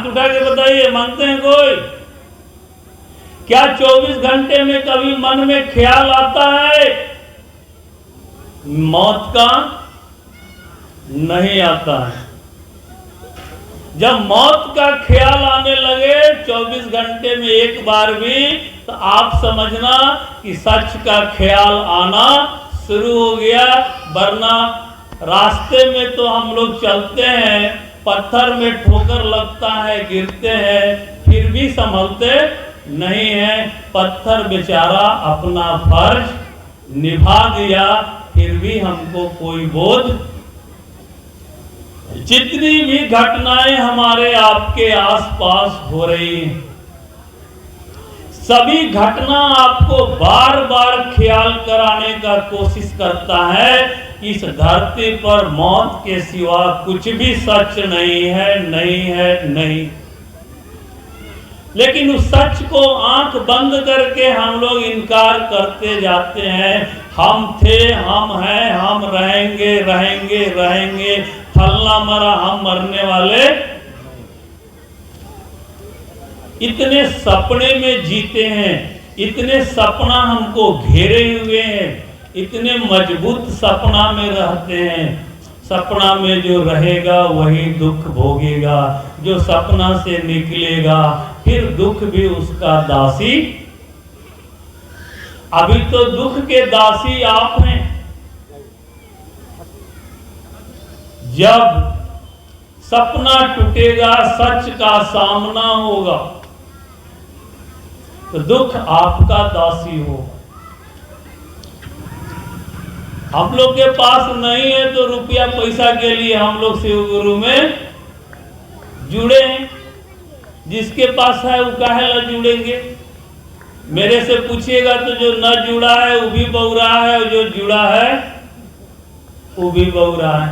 उठा के बताइए, मांगते हैं कोई? क्या 24 घंटे में कभी मन में ख्याल आता है मौत का? नहीं आता है। जब मौत का ख्याल आने लगे 24 घंटे में एक बार भी, तो आप समझना कि सच का ख्याल आना शुरू हो गया। वरना रास्ते में तो हम लोग चलते हैं, पत्थर में ठोकर लगता है, गिरते हैं, फिर भी संभलते नहीं है। पत्थर बेचारा अपना फर्ज निभा दिया, फिर भी हमको कोई बोझ। जितनी भी घटनाएं हमारे आपके आसपास हो रही हैं, सभी घटना आपको बार बार ख्याल कराने का कोशिश करता है कि इस धरती पर मौत के सिवा कुछ भी सच नहीं है, नहीं है, नहीं। लेकिन उस सच को आंख बंद करके हम लोग इनकार करते जाते हैं। हम थे, हम हैं, हम रहेंगे, रहेंगे, रहेंगे, फलना मरा, हम मरने वाले। इतने सपने में जीते हैं, इतने सपना हमको घेरे हुए हैं, इतने मजबूत सपना में रहते हैं। सपना में जो रहेगा वही दुख भोगेगा, जो सपना से निकलेगा फिर दुख भी उसका दासी। अभी तो दुख के दासी आप हैं। जब सपना टूटेगा, सच का सामना होगा, तो दुख आपका दासी होगा। हम लोग के पास नहीं है तो रुपया पैसा के लिए हम लोग शिव गुरु में जुड़े हैं। जिसके पास है वो काहे ला जुड़ेंगे? मेरे से पूछिएगा तो जो न जुड़ा है वो भी बौरा है, और जो जुड़ा है वो भी बौरा है।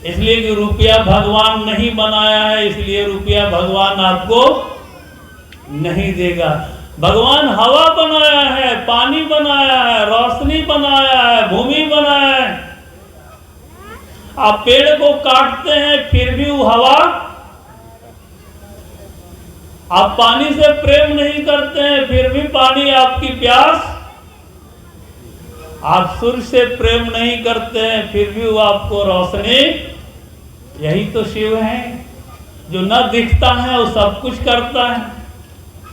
इसलिए कि रुपया भगवान नहीं बनाया है, इसलिए रुपया भगवान आपको नहीं देगा। भगवान हवा बनाया है, पानी बनाया है, रोशनी बनाया है, भूमि बनाया है। आप पेड़ को काटते हैं फिर भी वो हवा, आप पानी से प्रेम नहीं करते हैं फिर भी पानी आपकी प्यास, आप सूर्य से प्रेम नहीं करते हैं फिर भी वो आपको रोशनी। यही तो शिव है। जो न दिखता है वो सब कुछ करता है,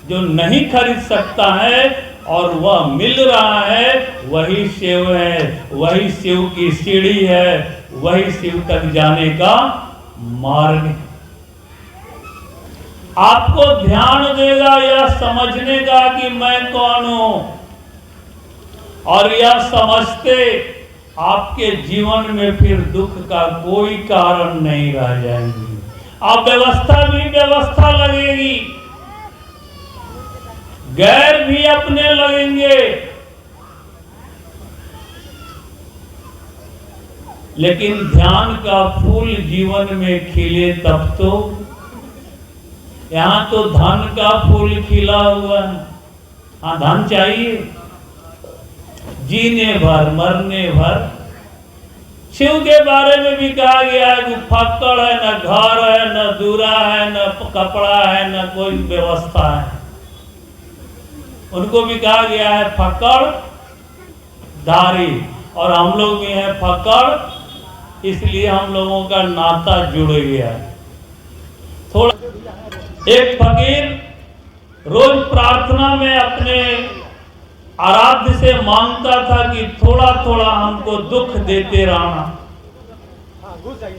जो नहीं खरीद सकता है और वह मिल रहा है वही शिव है, वही शिव की सीढ़ी है, वही शिव तक जाने का मार्ग है। आपको ध्यान देगा यह समझने का कि मैं कौन हूं, और यह समझते आपके जीवन में फिर दुख का कोई कारण नहीं रह जाएंगे। आप व्यवस्था भी व्यवस्था लगेगी, गैर भी अपने लगेंगे, लेकिन ध्यान का फूल जीवन में खिले तब तो। यहां तो धन का फूल खिला हुआ है। हाँ, धन चाहिए जीने भर, मरने भर। शिव के बारे में भी कहा गया है कि फक्कड़ है, न घर है, न दूरा है, न कपड़ा है, न कोई व्यवस्था है। उनको भी कहा गया है फक्कड़ धारी, और हम लोग भी हैं फक्कड़, इसलिए हम लोगों का नाता जुड़ गया। थोड़ा एक फकीर रोज प्रार्थना में अपने आराध्य से मांगता था कि थोड़ा थोड़ा हमको दुख देते रहना।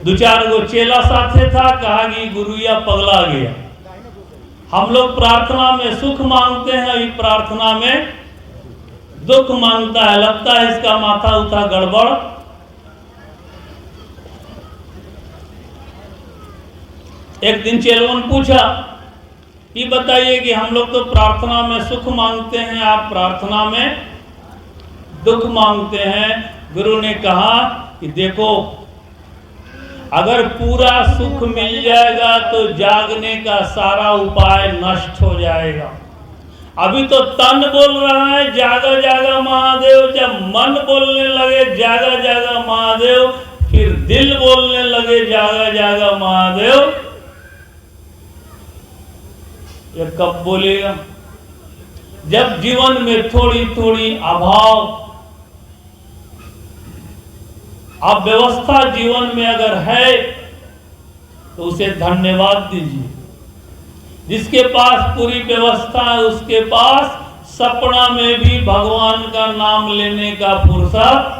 दो चार गो चेला साथे था, कहा कि गुरुया पगला गया। हम लोग प्रार्थना में सुख मांगते हैं, अभी प्रार्थना में दुख मांगता है, लगता है इसका माथा उठा गड़बड़। एक दिन चेलों ने पूछा, ये बताइए कि हम लोग तो प्रार्थना में सुख मांगते हैं, आप प्रार्थना में दुख मांगते हैं। गुरु ने कहा कि देखो, अगर पूरा सुख मिल जाएगा तो जागने का सारा उपाय नष्ट हो जाएगा। अभी तो तन बोल रहा है जागा जागा महादेव, जब मन बोलने लगे जागा जागा महादेव, फिर दिल बोलने लगे जागा जागा महादेव, ये कब बोलेगा? जब जीवन में थोड़ी थोड़ी अभाव, अव्यवस्था जीवन में अगर है तो उसे धन्यवाद दीजिए। जिसके पास पूरी व्यवस्था है उसके पास सपना में भी भगवान का नाम लेने का फुर्सत,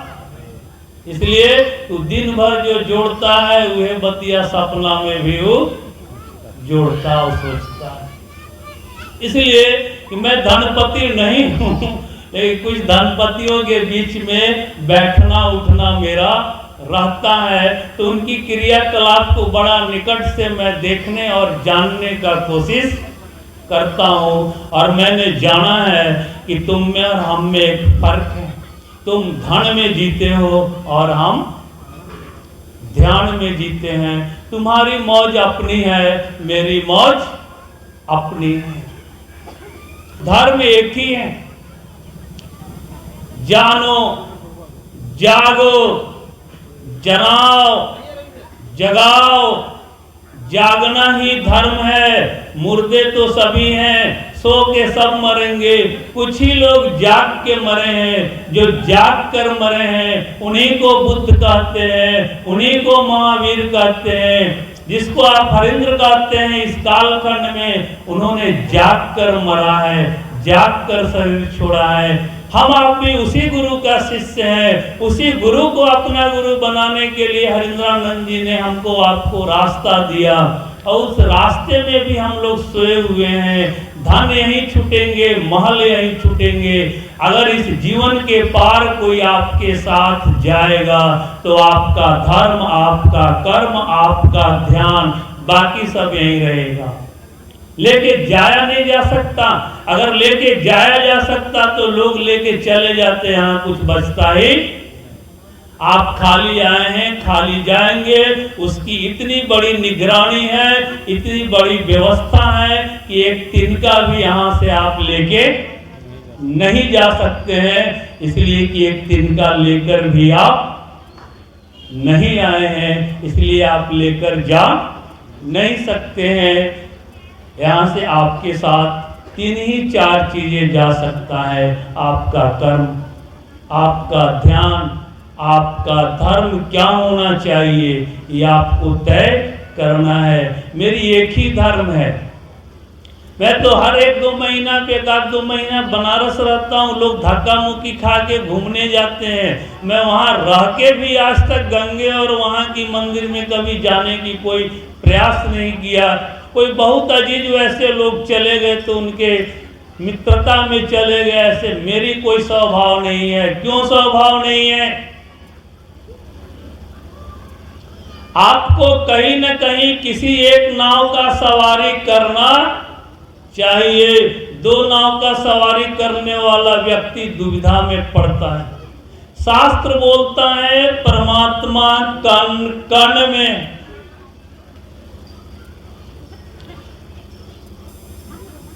इसलिए तो दिन भर जो जोड़ता है वह बतिया सपना में भी वो जोड़ता और सोचता है। इसलिए कि मैं धनपति नहीं हूं, लेकिन कुछ धनपतियों के बीच में बैठना उठना मेरा रहता है, तो उनकी क्रियाकलाप को बड़ा निकट से मैं देखने और जानने का कोशिश करता हूँ। और मैंने जाना है कि तुम में और हम में एक फर्क है। तुम धन में जीते हो और हम ध्यान में जीते हैं। तुम्हारी मौज अपनी है, मेरी मौज अपनी है। धर्म एक ही है। जानो, जागो, जगाओ, जगाओ, जागना ही धर्म है। मुर्दे तो सभी हैं, सो के सब मरेंगे। कुछ ही लोग जाग के मरे हैं। जो जाग कर मरे हैं उन्हीं को बुद्ध कहते हैं, उन्हीं को महावीर कहते हैं। जिसको आप हरिंद्र कहते हैं इस कालखंड में, उन्होंने जाग कर मरा है, जाग कर शरीर छोड़ा है। हम आप भी उसी गुरु का शिष्य हैं। उसी गुरु को अपना गुरु बनाने के लिए हरिंद्रानंद जी ने हमको आपको रास्ता दिया, और उस रास्ते में भी हम लोग सोए हुए हैं। धन यहीं छूटेंगे, महल यहीं छूटेंगे। अगर इस जीवन के पार कोई आपके साथ जाएगा तो आपका धर्म, आपका कर्म, आपका ध्यान, बाकी सब यहीं रहेगा। लेके जाया नहीं जा सकता। अगर लेके जाया जा सकता तो लोग लेके चले जाते, यहाँ कुछ बचता ही। आप खाली आए हैं, खाली जाएंगे। उसकी इतनी बड़ी निगरानी है, इतनी बड़ी व्यवस्था है कि एक तिनका भी यहाँ से आप लेके नहीं जा सकते हैं। इसलिए कि एक तिनका लेकर भी आप नहीं आए हैं, इसलिए आप लेकर जा नहीं सकते हैं। यहाँ से आपके साथ 3 ही 4 चीजें जा सकता है। आपका कर्म, आपका ध्यान, आपका धर्म क्या होना चाहिए, ये आपको तय करना है। मेरी एक ही धर्म है। मैं तो हर 1-2 महीना पे, 1-2 महीना बनारस रहता हूँ। लोग धक्का मुक्की खा के घूमने जाते हैं। मैं वहाँ रह के भी आज तक गंगे और वहाँ की मंदिर में कभी जाने की कोई प्रयास नहीं किया। कोई बहुत अजीज वैसे लोग चले गए तो उनके मित्रता में चले गए, ऐसे मेरी कोई स्वभाव नहीं है। क्यों स्वभाव नहीं है? आपको कहीं न कहीं किसी एक नाव का सवारी करना चाहिए। 2 नाव का सवारी करने वाला व्यक्ति दुविधा में पड़ता है। शास्त्र बोलता है परमात्मा कण कण में।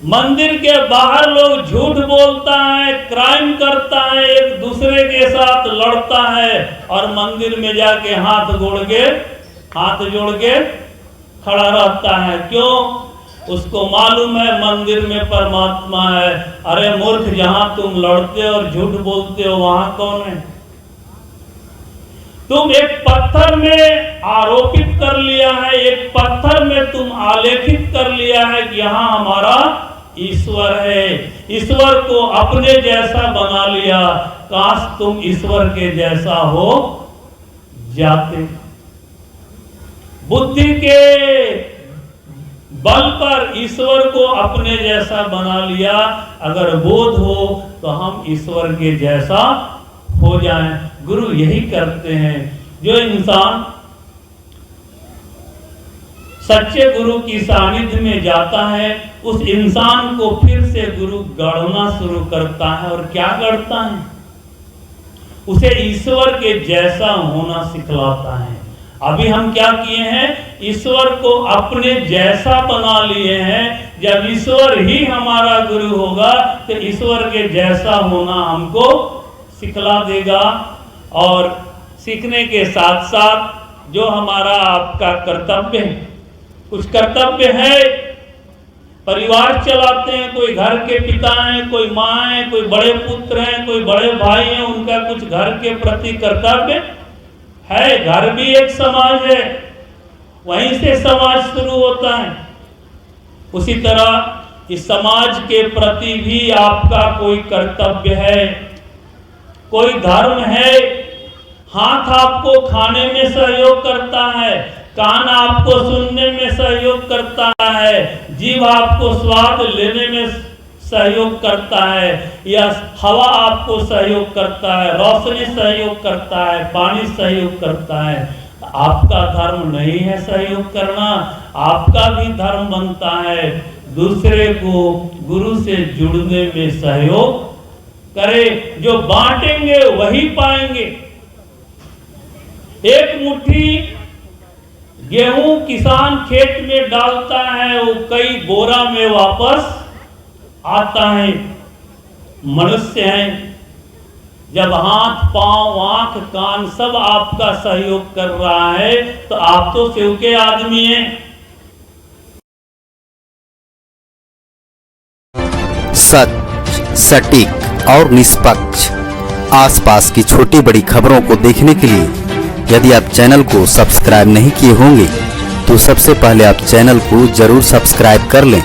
मंदिर के बाहर लोग झूठ बोलता है, क्राइम करता है, एक दूसरे के साथ लड़ता है, और मंदिर में जाके हाथ जोड़ के खड़ा रहता है। क्यों? उसको मालूम है मंदिर में परमात्मा है। अरे मूर्ख, जहां तुम लड़ते और झूठ बोलते हो वहां कौन है? तुम एक पत्थर में आरोपित कर लिया है, एक पत्थर में तुम आलेखित कर लिया है कि यहाँ हमारा ईश्वर है। ईश्वर को अपने जैसा बना लिया। काश तुम ईश्वर के जैसा हो जाते। बुद्धि के बल पर ईश्वर को अपने जैसा बना लिया। अगर बोध हो तो हम ईश्वर के जैसा हो जाएं। गुरु यही करते हैं। जो इंसान सच्चे गुरु की सानिध्य में जाता है, उस इंसान को फिर से गुरु गढ़ना शुरू करता है। और क्या गढ़ता है? उसे ईश्वर के जैसा होना सिखलाता है। अभी हम क्या किए हैं? ईश्वर को अपने जैसा बना लिए हैं। जब ईश्वर ही हमारा गुरु होगा तो ईश्वर के जैसा होना हमको सिखला देगा। और सीखने के साथ साथ जो हमारा आपका कर्तव्य है, कुछ कर्तव्य है परिवार चलाते हैं, कोई घर के पिता हैं, कोई माँ है, कोई बड़े पुत्र हैं, कोई बड़े भाई हैं, उनका कुछ घर के प्रति कर्तव्य है। घर भी एक समाज है, वहीं से समाज शुरू होता है। उसी तरह इस समाज के प्रति भी आपका कोई कर्तव्य है, कोई धर्म है। हाथ आपको खाने में सहयोग करता है, कान आपको सुनने में सहयोग करता है, जीभ आपको स्वाद लेने में सहयोग करता है, या हवा आपको सहयोग करता है, रोशनी सहयोग करता है, पानी सहयोग करता है। आपका धर्म नहीं है सहयोग करना, आपका भी धर्म बनता है दूसरे को गुरु से जुड़ने में सहयोग करे। जो बांटेंगे वही पाएंगे। एक मुट्ठी गेहूं किसान खेत में डालता है, वो कई बोरा में वापस आता है। मनुष्य हैं, जब हाथ पांव आंख कान सब आपका सहयोग कर रहा है तो आप तो शिव के आदमी हैं। सच, सटीक और निष्पक्ष आसपास की छोटी बड़ी खबरों को देखने के लिए यदि आप चैनल को सब्सक्राइब नहीं किए होंगे तो सबसे पहले आप चैनल को जरूर सब्सक्राइब कर लें